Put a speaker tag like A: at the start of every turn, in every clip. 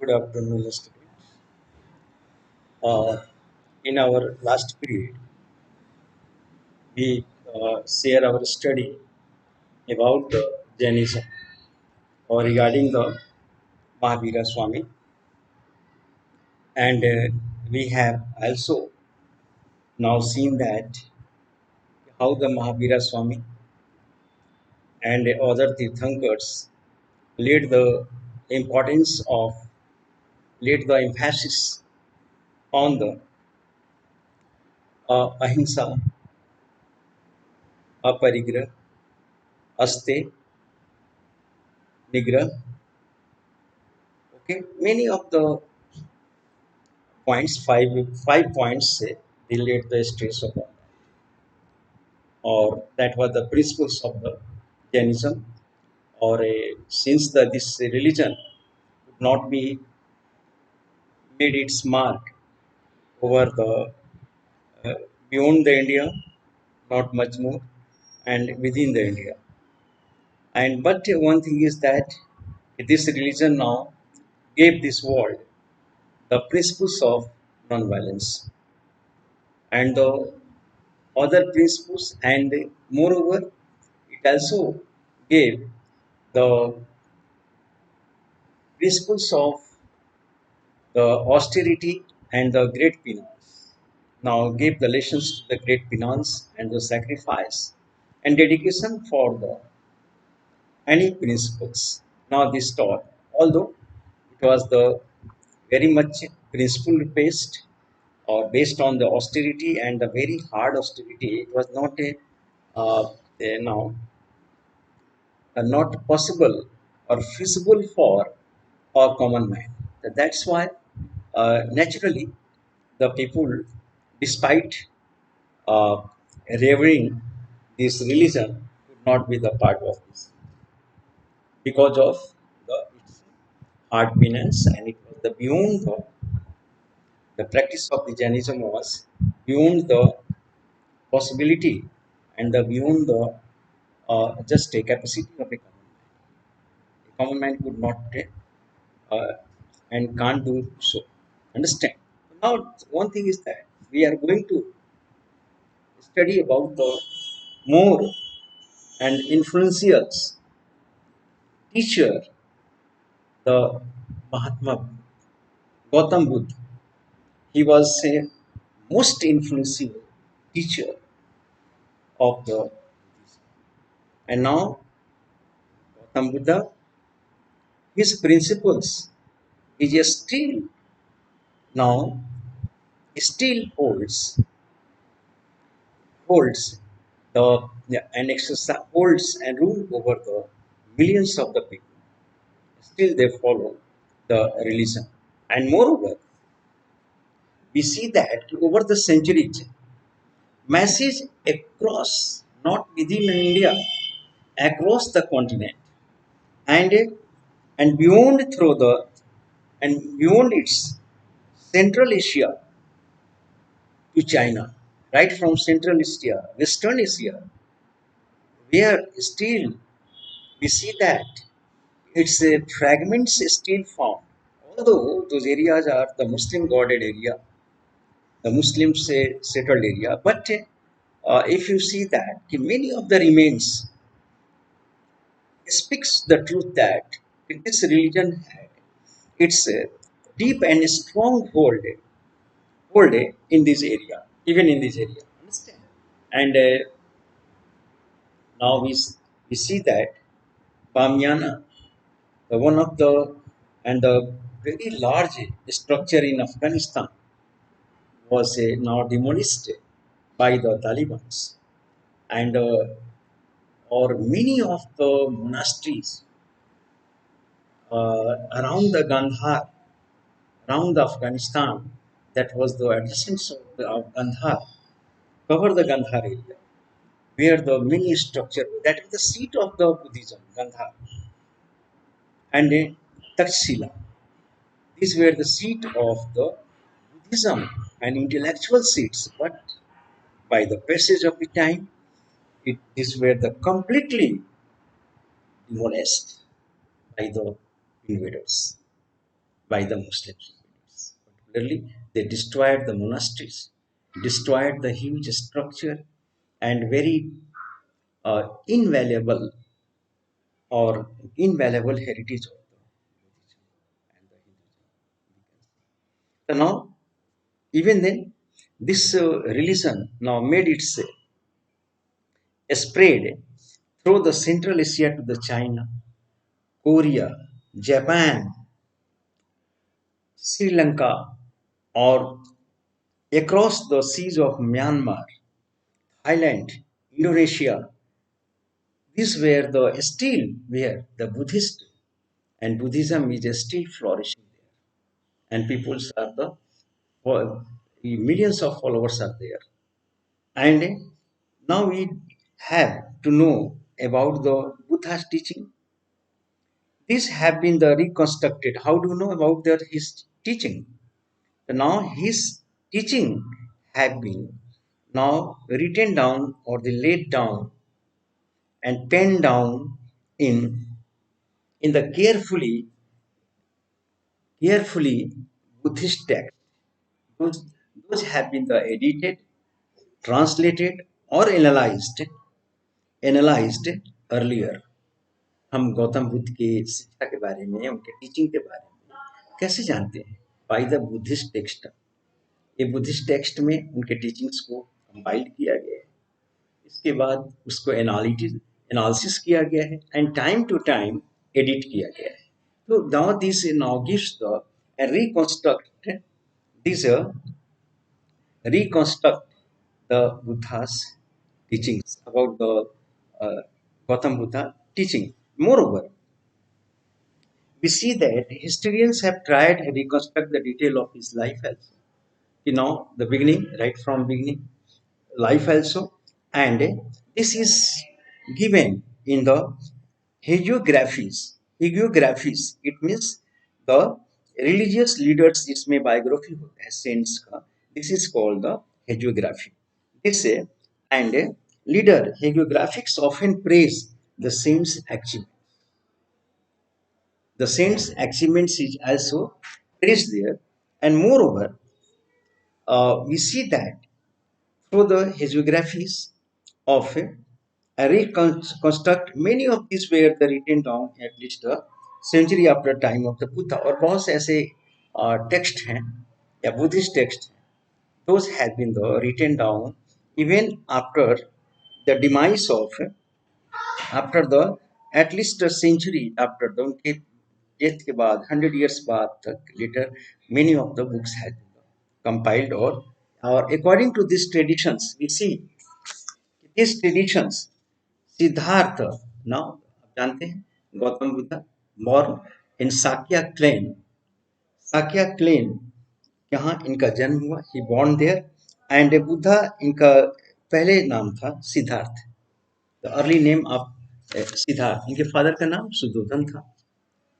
A: Good afternoon, students. Uh, in our last period, we share our study about Jainism or regarding the Mahavira Swami, and we have also now seen that how the Mahavira Swami and other Tirthankars laid the importance of laid the emphasis on the ahimsa, aparigraha, aste, nigrah. Okay, many of the points, five points they laid the stress upon, or that was the principles of the Jainism, or since this religion could not be made its mark over the uh, beyond the India, not much more, and within the India. And but one thing is that this religion now gave this world the principles of non-violence and the other principles, and moreover, it also gave the principles of the austerity and the great penance. Now gave the lessons to the great penance and the sacrifice and dedication for the any principles. Now this taught, although it was the very much principle based or based on the austerity and the very hard austerity, it was not now not possible or feasible for a common man. That's why, naturally, the people, despite uh, revering this religion, could not be the part of this because of its hard penance, and it was the beyond the practice of the Jainism was beyond the possibility and the beyond the just a capacity of a common man. A common man could not uh, and can't do so. Understand? Now, one thing is that we are going to study about the more and influential teacher, the Mahatma Gautam Buddha. He was a most influential teacher of the, and now Gautam Buddha, his principles is still now still holds and exercise holds and rule over the millions of the people. Still, they follow the religion, and moreover, we see that over the centuries, message across not within India, across the continent, and beyond through the and beyond its Central Asia to China, right from Central Asia, Western Asia, where still we see that its fragments still found. Although those areas are the Muslim guarded area, the Muslim settled area, but if you see that many of the remains speaks the truth that this religion had its deep and strong hold in this area, even in this area. Understand? And now we see that Bamiana, the one of the and the very large structure in Afghanistan, was now demolished by the Taliban, and or many of the monasteries around the Gandhar, around the Afghanistan, that was the adjacent of Gandhar, cover the Gandhar area, where the many structure that is the seat of the Buddhism, Gandhar, and Takshila. These were the seat of the Buddhism and intellectual seats, but by the passage of the time, these were the completely demolished by the invaders. by the Muslims. Particularly, they destroyed the monasteries, destroyed the huge structure and very invaluable or invaluable heritage of the Buddhism and the Hinduism. So now, even then, this religion now made its spread through the Central Asia to the China, Korea, Japan, Sri Lanka, or across the seas of Myanmar, Thailand, Indonesia. These were the still where the Buddhist and Buddhism is still flourishing there, and peoples are the millions of followers are there. And now we have to know about the Buddha's teaching. These have been the reconstructed. How do you know about his teaching? Now his teaching have been now written down or they laid down and penned down in the carefully Buddhist text. Those, those have been the edited, translated or analyzed earlier. हम गौतम बुद्ध की शिक्षा के बारे में उनके teaching के बारे में कैसे जानते हैं बाय द बुद्धिस्ट टेक्स्ट ये बुद्धिस्ट टेक्स्ट में उनके टीचिंग्स को कंपाइल किया गया है इसके बाद उसको एनालिसिस किया गया है and time to time edit किया गया है तो now this now gives the reconstruct this reconstruct the Buddha's teachings about the uh, Gautam Buddha teaching. Moreover, we see that historians have tried to reconstruct the detail of his life also. You know, the beginning, right from beginning, life also, and this is given in the hagiographies. Hagiographies, it means the religious leaders इसमें biography होता है saints का. This is called the hagiography. This and leader hagiographics often praise the saints' achievements. The saints' achievements is also praised there, and moreover, we see that through the hagiographies of a reconstruct many of these were the written down at least a century after time of the Buddha और बहुत से ऐसे text हैं या Buddhist text those have been the written down even after the demise of after the at least a century after the उनके death के बाद 100 years बाद तक later many of the books had been compiled or according to these traditions we see these traditions Siddhartha now आप जानते हैं Gautam Buddha born in Shakya clan यहाँ इनका जन्म हुआ he born there and Buddha इनका पहले नाम था Siddhartha the early name of Siddhartha इनके फादर का नाम सुदोधन था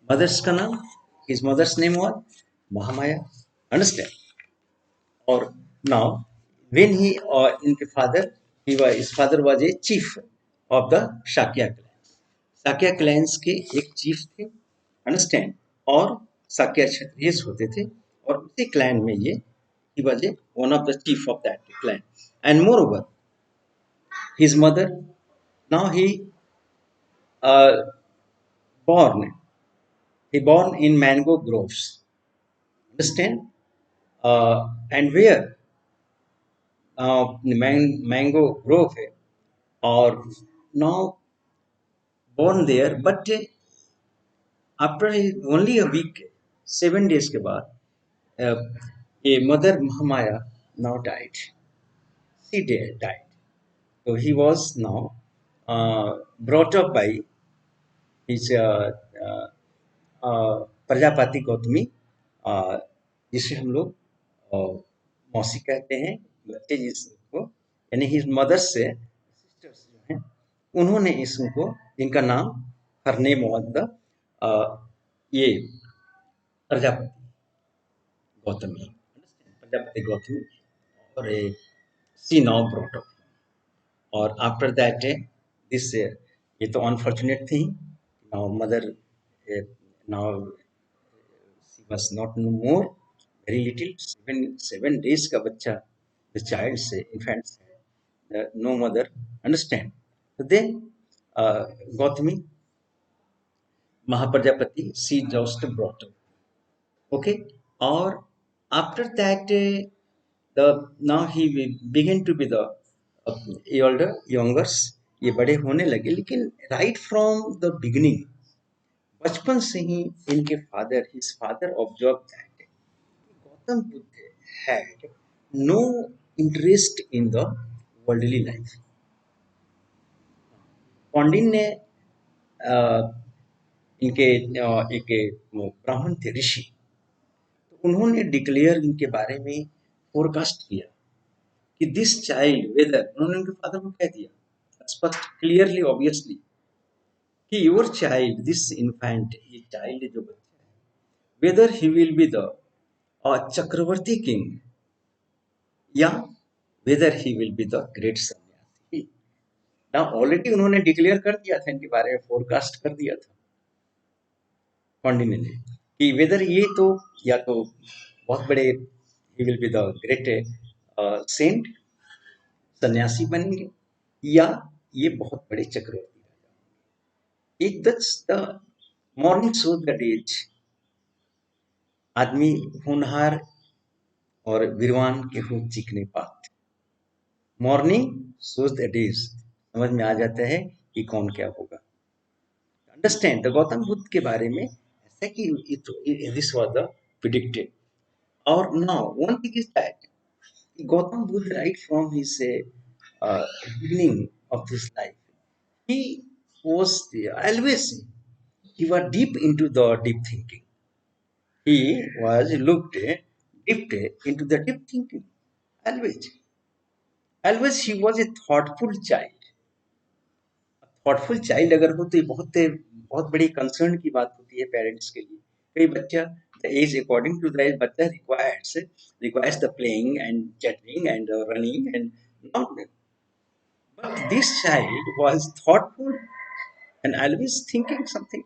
A: मदर्स का नाम his mother's name was Mahamaya understand और now when he in the father his father was a chief of the Shakya clans के एक चीफ थे अंडरस्टैंड और शाक्य क्षत्रिय होते थे और उसी क्लैन में ये he was a one of the chief of that clan and moreover his mother now uh, born he born in mango groves understand and where mango grove है और now born there but after only a week 7 days के बाद a mother Mahamaya now died died so he was now brought up by his uh, Prajapati Gautami जिसे हम लोग मौसी कहते हैं बच्चे जिसको यानी हिज मदर से सिस्टर्स जो हैं उन्होंने इसको इनका नाम हर नेम ये प्रजापति गौतमी और सी नाउ ब्रॉट अप और आफ्टर दैट दिस ये तो अनफॉर्चुनेट थी now mother now was not no more, very little, 7 days का बच्चा, the child say, infant say, no mother understand. So then uh, Gautami, Mahaprajapati, she just brought up. Okay, or after that, the now he begin to be the elder, youngers, ये बड़े होने लगे, लेकिन right from the beginning, बचपन से ही इनके father, his father observed that Gautam Buddha had no interest in the worldly life. Kaundinya ने इनके एक ब्राह्मण थे, ऋषि, तो उन्होंने डिक्लेयर इनके बारे में फोरकास्ट किया कि दिस चाइल्ड वेदर, उन्होंने उनके फादर को कह दिया स्पष्ट, क्लियरली, ऑब्वियसली, कि योर चाइल्ड, दिस इन्फेंट, ये चाइल्ड जो बच्चा है, whether he will be the chakravarti king या whether he will be the great sannyasi. ना ऑलरेडी उन्होंने डिक्लेयर कर दिया था, इनके बारे में फोरकास्ट कर दिया था कौंडिन्य ने, कि वेदर ये तो या तो बहुत बड़े, he will be the great saint, सन्यासी बनेंगे, या ये बहुत बड़े चक्रवर्ती राजा। एक the morning show the days, आदमी होनहार और वीरवान के हो चीखने पात, मॉर्निंग शोज द डेज, समझ में आ जाता है कि कौन क्या होगा। अंडरस्टैंड द गौतम बुद्ध के बारे में ऐसा कि दिस वाज द प्रिडिक्टेड। और now one thing is that Gautam Buddha, right from his beginning of his life, he was always, he was deep into the deep thinking. He was looked deep into the deep thinking. Always, always he was a thoughtful child. Thoughtful child अगर हो तो ये बहुत बहुत बड़ी concern की बात होती है पेरेंट्स के लिए। कई बच्चा, the age according to the age, बच्चा requires the playing and chattering and running and not. But this child was thoughtful and always thinking something.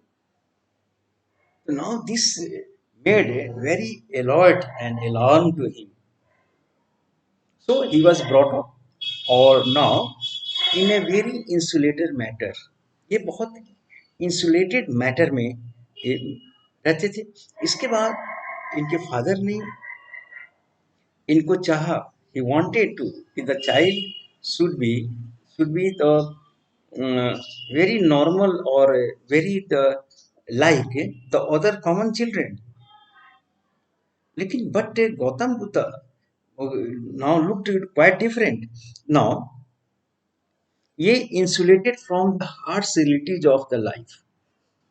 A: So now this made a very alert and alarm to him. So he was brought up or now in a very insulated matter. ये बहुत insulated matter में ये रहते थे। इसके बाद इनके father ने इनको चाहा, he wanted to, the child should be the very normal or very the like the other common children. लेकिन but Gautam Buddha now looked quite different. Now ये insulated from the harsh realities of the life.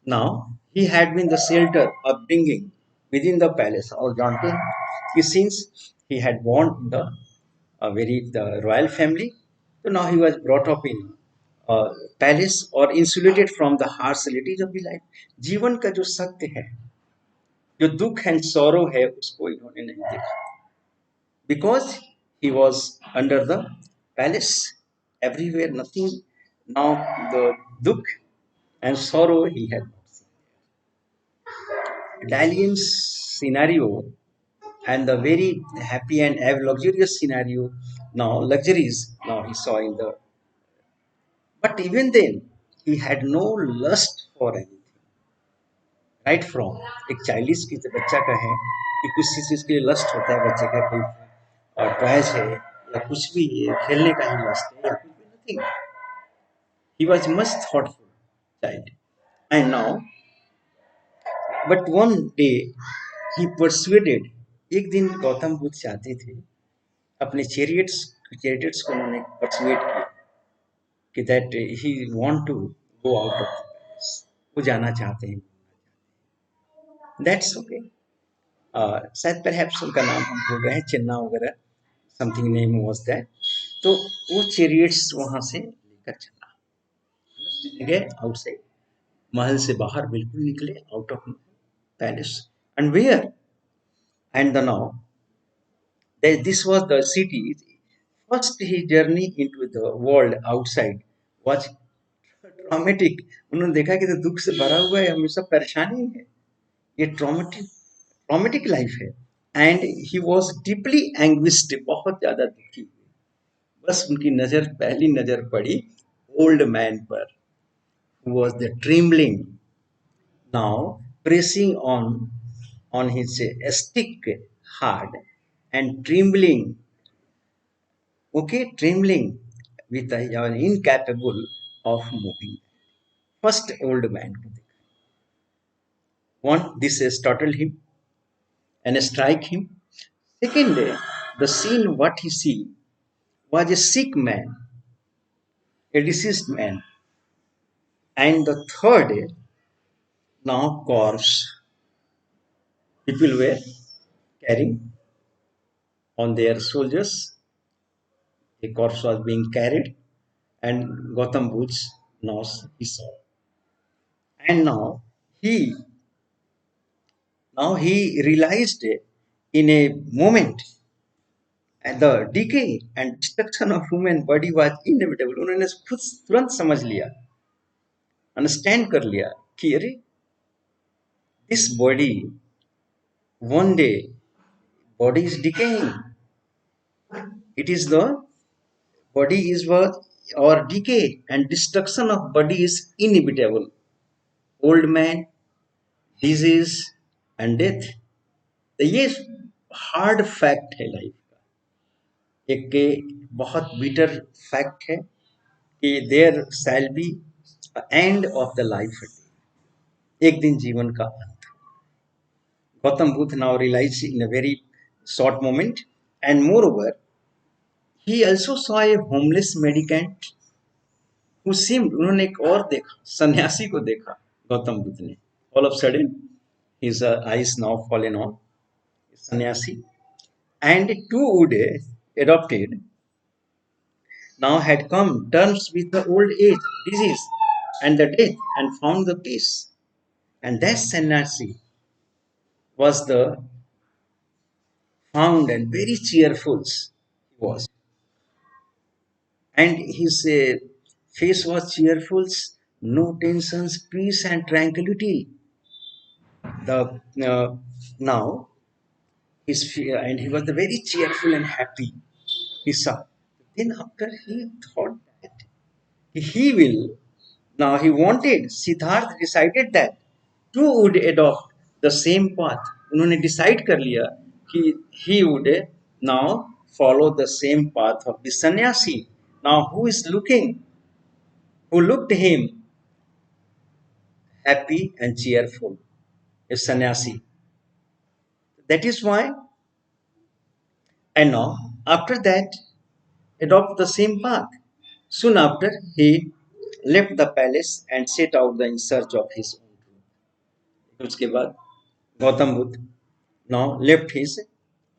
A: Now he had been the shelter upbringing within the palace. और जानते हैं कि since he had born in the the royal family, so now he was brought up in palace और insulated from the harsh realities of the life. जीवन का जो सत्य है, जो दुख एंड sorrow है, उसको इन्होंने नहीं देखा, because he was under the palace, everywhere nothing. Now the dukh and sorrow he had not seen. Italian's scenario and the very happy and luxurious scenario, now luxuries, now he saw in the, but even then he had no lust for anything. Right from एक childish की बच्चा का है कि किसी चीज़ के लिए lust होता है बच्चे का, कोई टॉयज है या कुछ भी है, खेलने का ही लस्ट है या कुछ भी, nothing, he was much thoughtful child. And now but one day he persuaded, एक दिन गौतम बुद्ध चाहते थे अपने चैरियट्स को उन्होंने परसुएड किया कि that he want to go out of the palace, वो जाना चाहते हैं, दैट्स ओके। शायद परहैप्स उनका नाम हम भूल रहे हैं, चिन्ना वगैरह, समथिंग नेम वाज दैट। तो वो चैरियट्स वहां से लेकर चला गए आउटसाइड, महल से बाहर बिल्कुल निकले, out of palace, and where and the now this was the city, first he journey into the world outside was traumatic. उन्होंने देखा कि तो दुख से भरा हुआ है, हमेशा परेशानी है, ये ट्रॉमेटिक ट्रॉमेटिक लाइफ है। एंड ही वॉज डीपली एंग्विस्ड, बहुत ज्यादा दुखी। बस उनकी नजर, पहली नजर पड़ी ओल्ड मैन पर, who was the trembling, now pressing on his stick hard and trembling, okay, trembling with incapable of moving. First old man, one, this startled him and strike him. Second, the scene what he see was a sick man, a deceased man. And the third, now corpse. People were carrying on their soldiers. A corpse was being carried, and Gautam Buddha now he saw. And he he realized in a moment and the decay and destruction of human body was inevitable. उन्होंने खुद तुरंत समझ लिया, understand कर लिया कि अरे this body, one day body is decaying. It is the body is what, or decay and destruction of body is inevitable. Old man, disease and death, तो ये हार्ड फैक्ट है लाइफ का, एक बहुत बिटर फैक्ट है कि there shall be end of the life, एक दिन जीवन का अंत। Gautam Buddha now realise in a very short moment, and more over he also saw a homeless mendicant who seemed, उन्होंने एक और देखा, सन्यासी को देखा गौतम बुद्ध ने। All of sudden his eyes now fallen on sannyasi, and two would adopted now had come terms with the old age, disease, and the death, and found the peace. And that sannyasi was the found and very cheerful he was, and his face was cheerful, no tensions, peace and tranquility. The now his and he was very cheerful and happy. He saw. Then after he thought that he will, now he wanted, Siddharth decided that two would adopt the same path. उन्होंने decide कर लिया कि he would now follow the same path of the sannyasi. Now who is looking, who looked him happy and cheerful, a sannyasi. That is why, and now after that adopt the same path. Soon after he left the palace and set out in search of his own truth. उसके बाद Gautam Buddha now left his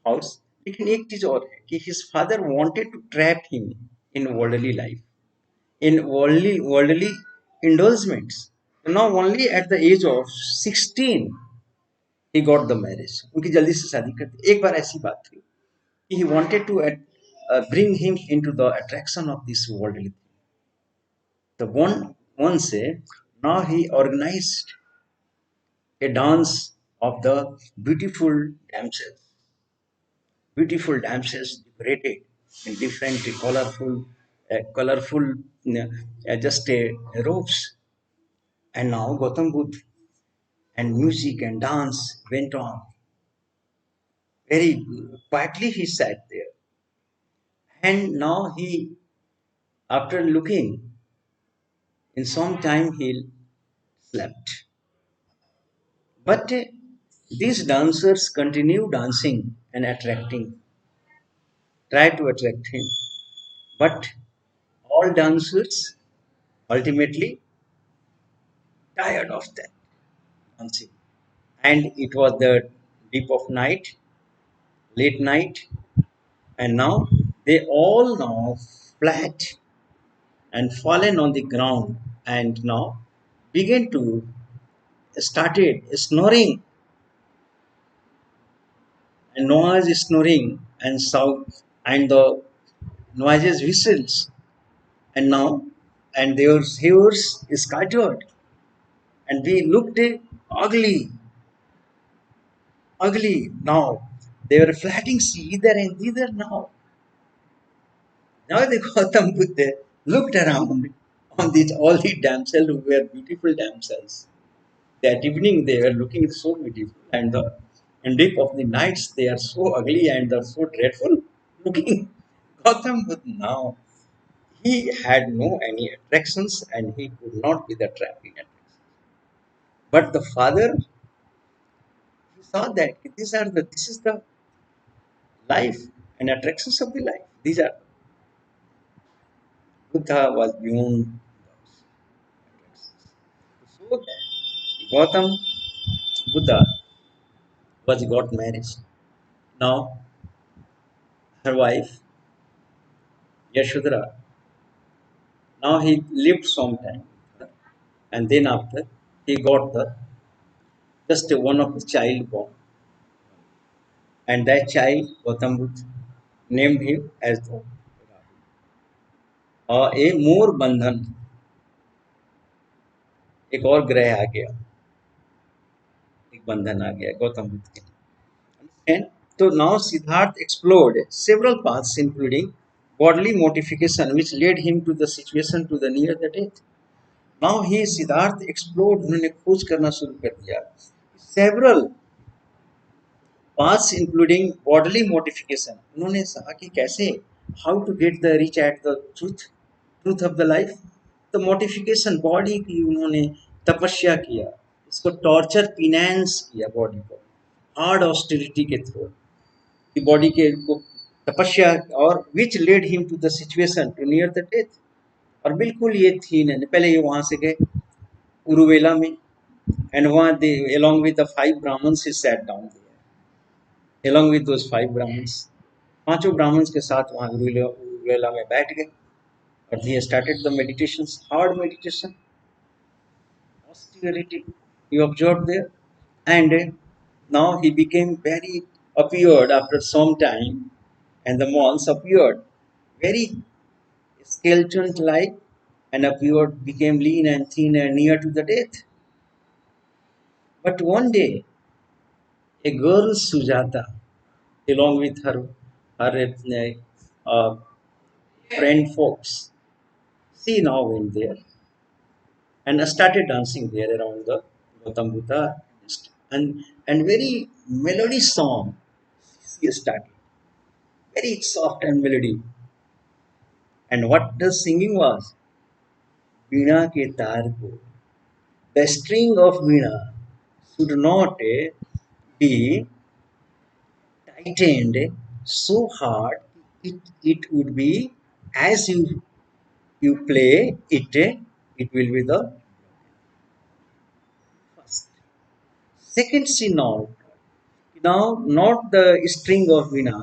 A: house. लेकिन एक चीज और है कि his father wanted to trap him in worldly life, in worldly indulgements. Now only at the age of 16 he got the marriage. उनकी जल्दी से शादी कर दी। एक बार ऐसी बात हुई कि he wanted to bring him into the attraction of this worldly. The one say now he organized a dance of the beautiful damsels decorated in different colorful just robes. And now Gautam Buddha and music and dance went on. Very quietly he sat there. And now he, after looking, in some time he slept. But these dancers continue dancing and try to attract him. But all dancers ultimately tired of that dancing. And it was the deep of night, late night, and now they all now flat and fallen on the ground and now began to started snoring and noise snoring and sound and the noises whistles, and now and their hairs scattered and they looked ugly, ugly now. They were flatting either and thither now. Now the Gautam Buddha looked around on these all the damsels who were beautiful damsels. That evening they were looking so beautiful, and the and deep of the nights they are so ugly and so dreadful looking. Gautam Buddha now he had no any attractions and he could not be the trapping attraction. But the father he saw that this is the life and attractions of the life. These are Buddha was beyond those attractions. So Gautam Buddha was got married. Now her wife Yashodhara. Now he lived some time, and then after he got the just one of the child born, and that child Gautam Buddha named him as the a मोर बंधन एक और ग्रह आ गया एक बंधन आ गया गौतम बुद्ध के and so now Siddharth explored several paths including bodily mortification which led him to the situation to the near the death. Now he Siddharth explored उन्होंने खोज करना शुरू कर दिया several paths including bodily mortification उन्होंने कहा कि कैसे how to get the reach at the truth of the life तो mortification body की उन्होंने तपस्या किया इसको टॉर्चर पिनेंस किया बॉडी को हार्ड ऑस्टेरिटी के थ्रू कि बॉडी के को तपस्या और which led him to the situation to near the death और बिल्कुल ये थी नहीं पहले ये वहां से गए उरुवेला में एंड वहां दे along with the five brahmins he sat down there along with those five brahmins पांचों ब्राह्मण्स के साथ वहां उरुवेला में बैठ गए और he started the meditations hard meditation austerity he observed there and now he became very appeared after some time and the monks appeared very skeleton like and appeared became lean and thin and near to the death. But one day a girl Sujata along with her uh, friend folks she now went there and started dancing there around the Gautam Buddha and very melody song she started very soft and melody and what the singing was वीणा के तार को the string of veena should not be tightened so hard it would be as you play it it will be the first second C note now not the string of veena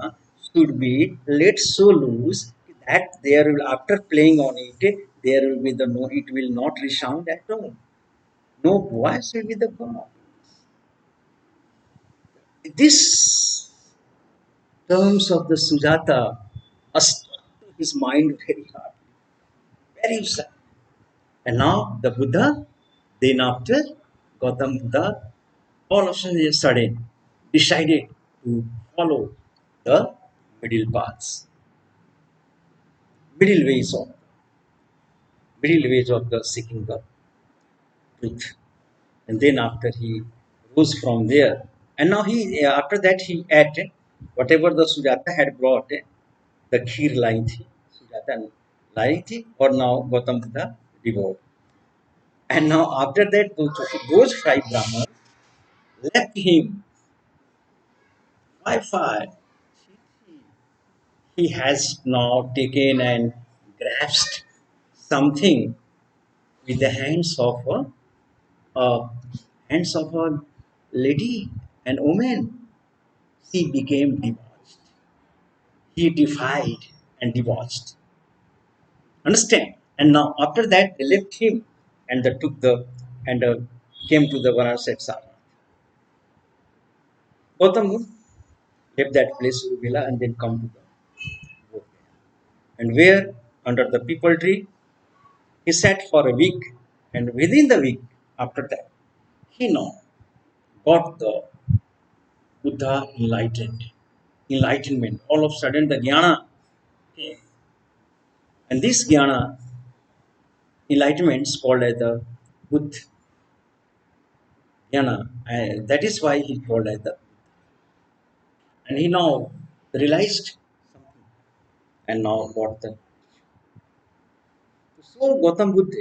A: should be let so loose that there will after playing on it there will be the no it will not resound at all no voice will be the god this terms of the Sujata struck his mind very hard, very sad. And now the Buddha, then after Gautam Buddha, all of a sudden decided to follow the middle paths, middle ways of the seeking the truth. And then after he rose from there, and now he after that he ate whatever the Sujata had brought, the kheer लाई थी Sujata लाई थी और now Gautam Buddha devoured. And now after that those five Brahmins left him by fire. He has now taken and grasped something with the hands of a lady and woman. He became debauched. He defied and debauched. Understand? And now after that they left him and they took the and came to the Varanasi Sarnath. Gautam Buddha left that place Uruvela and then come to the Bodh and where under the people tree he sat for a week and within the week after that he now got the Buddha enlightenment. All of a sudden, the jnana came. And this jnana, enlightenment, is called as the Buddha jnana. And that is why he called as the. And he now realized something. And now what the. So Gautam Buddha,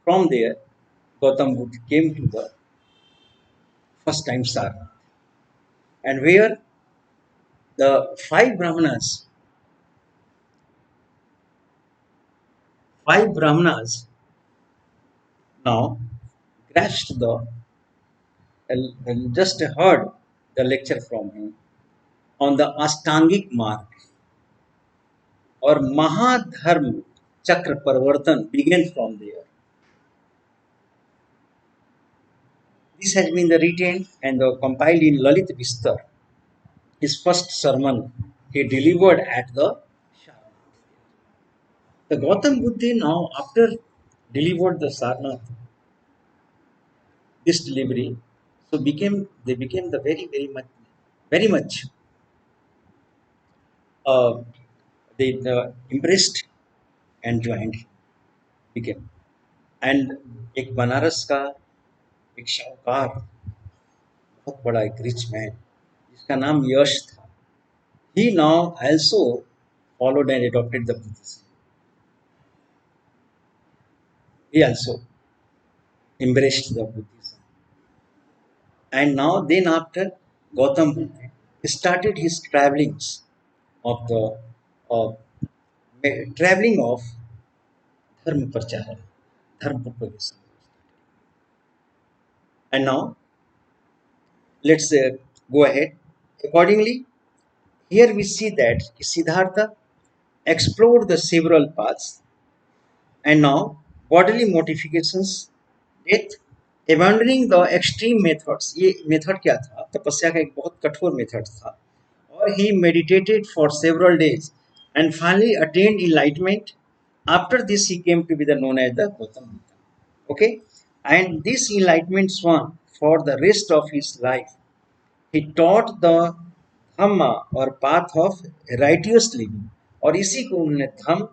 A: from there, Gautam Buddha came to the first time Sarnath. And where the five brahmanas now grasped just heard the lecture from him on the Ashtangik Marg or Mahadharma Chakra Parvartan began from there. This has been the retained and compiled in Lalit Vistar, his first sermon he delivered at the Gautam Buddha now after delivered the Sarnath, this delivery, so they became the very much uh, they embraced and joined became and एक बनारस का एक शाहूकार बहुत बड़ा एक rich man जिसका नाम यश था he now also followed and adopted the Buddhism. He also embraced the Buddhism. And now then after Gautam Buddha he started his travelings of the of traveling of dharma prachara, dharma propagation. And now let's go ahead. Accordingly, here we see that Siddhartha explored the several paths and now bodily mortifications, death, abandoning the extreme methods. ये method क्या था? तपस्या का एक बहुत कठोर method था. Or he meditated for several days and finally attained enlightenment. After this, he came to be the known as the Gautam Buddha. Okay, and this enlightenment swan for the rest of his life. He taught the धम्मा और path of righteous living और इसी को उन्होंने धम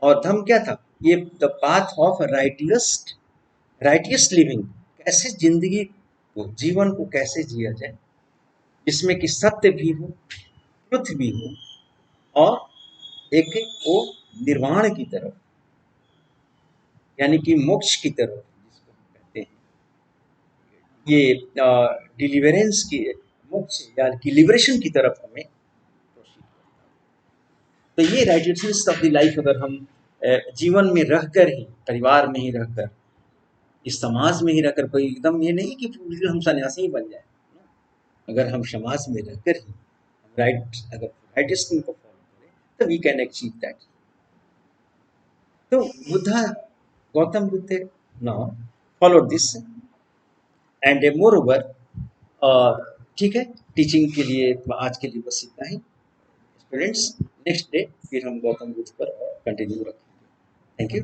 A: और धम क्या था ये the path of righteous living कैसे जिंदगी को जीवन को कैसे जिया जाए जिसमें कि सत्य भी हो ट्रुथ भी हो और एक वो निर्वाण की तरफ यानी कि मोक्ष की तरफ जिसको हम कहते हैं ये डिलीवरेंस की मोक्ष यानी कि लिबरेशन की तरफ हमें तो ये राइटियसनेस ऑफ द लाइफ अगर हम जीवन में रहकर ही परिवार में ही रहकर इस समाज में ही रहकर कोई एकदम ये नहीं कि बिल्कुल हम सन्यासी ही बन जाए अगर हम समाज में रहकर ही अगर राइटियसनेस को फॉलो करें तो वी कैन अचीव दैट तो Buddha Gautam Buddha now follow this and more over ठीक है टीचिंग के लिए आज के लिए बस इतना ही स्टूडेंट्स नेक्स्ट डे फिर हम गौतम बुद्ध पर कंटिन्यू रखेंगे थैंक यू